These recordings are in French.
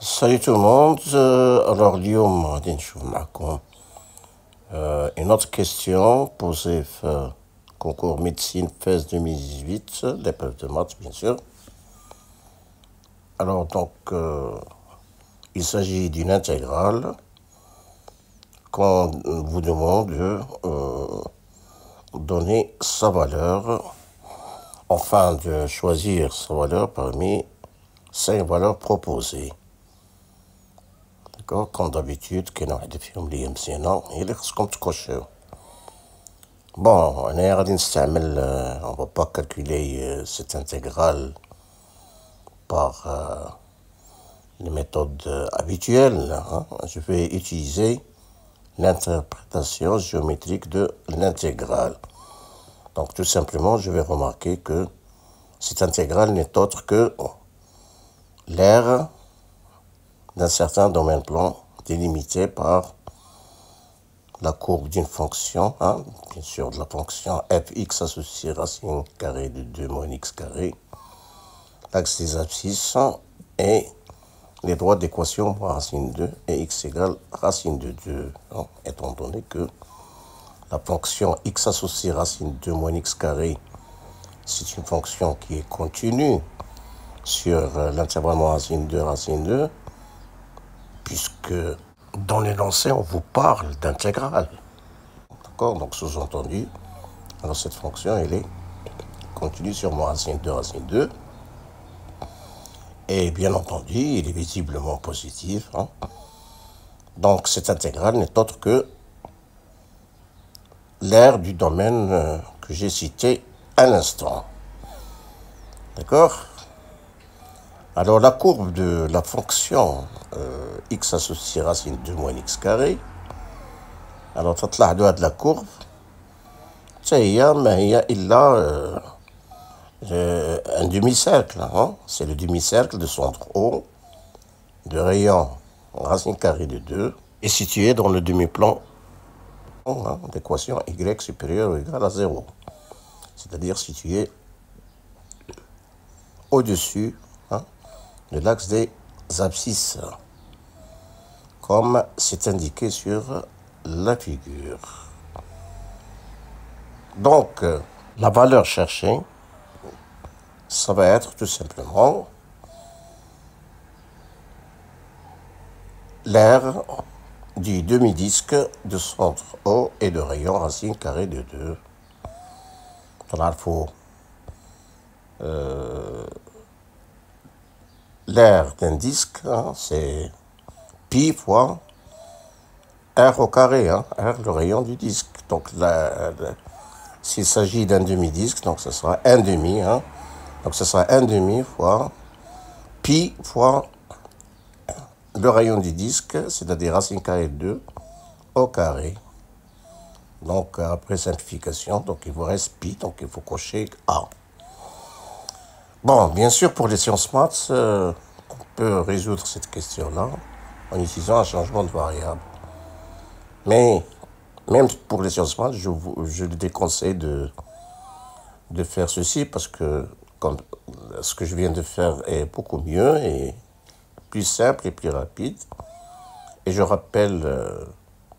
Salut tout le monde. Alors, اليوم غادي نشوف معكم une autre question posée au concours médecine FES 2018, l'épreuve de maths bien sûr. Alors donc, il s'agit d'une intégrale qu'on vous demande de donner sa valeur, enfin de choisir sa valeur parmi 5 valeurs proposées. Comme d'habitude, كاين واحد فيهم اللي هي مزيانة هي اللي خصكم تكوشيو. Bon, أنا غادي نستعمل on va pas calculer cette intégrale par les méthodes habituelles, hein. Je vais utiliser l'interprétation géométrique de l'intégrale. Donc tout simplement, je vais remarquer que cette intégrale n'est autre que l'aire d'un certain domaine plan délimité par la courbe d'une fonction, hein, bien sûr de la fonction fx associée racine carrée de 2 moins x carré, l'axe des abscisses et les droits d'équation moins racine 2 et x égale racine de 2, hein, étant donné que la fonction x associée racine 2 moins x carré, c'est une fonction qui est continue sur l'intervalle moins racine 2, puisque dans l'énoncé, on vous parle d'intégrale. D'accord? Donc, sous-entendu, alors cette fonction, elle est continue sur moins racine 2. Et bien entendu, il est visiblement positif, hein. Donc, cette intégrale n'est autre que l'aire du domaine que j'ai cité à l'instant. D'accord? Alors, la courbe de la fonction x associée racine 2 moins x carré, alors تطلع هاد la courbe هي ما هي إلا un demi-cercle, hein? C'est le demi-cercle de centre O de rayon racine carrée de 2 est situé dans le demi-plan, hein, d'équation y supérieure ou égale à 0, c'est-à-dire situé au-dessus, hein, de l'axe des abscisses, comme c'est indiqué sur la figure. Donc, la valeur cherchée, ça va être tout simplement l'aire du demi-disque de centre O et de rayon racine carrée de 2. L'aire d'un disque, hein, c'est pi fois r au carré, hein, r le rayon du disque. Donc s'il s'agit d'un demi-disque, donc ce sera 1 demi, hein, donc ce sera 1 demi fois pi fois le rayon du disque, c'est-à-dire racine carrée de 2 au carré. Donc après simplification, donc il vous reste pi, donc il faut cocher A. Bon, bien sûr, pour les sciences maths, on peut résoudre cette question-là en utilisant un changement de variable. Mais même pour les sciences maths, je le déconseille de faire ceci parce que comme ce que je viens de faire est beaucoup mieux et plus simple et plus rapide. Et je rappelle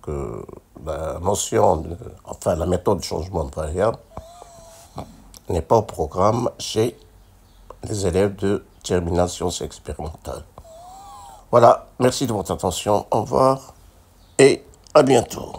que la notion, enfin la méthode de changement de variable n'est pas au programme chez les élèves de terminale sciences expérimentales. Voilà, merci de votre attention, au revoir et à bientôt.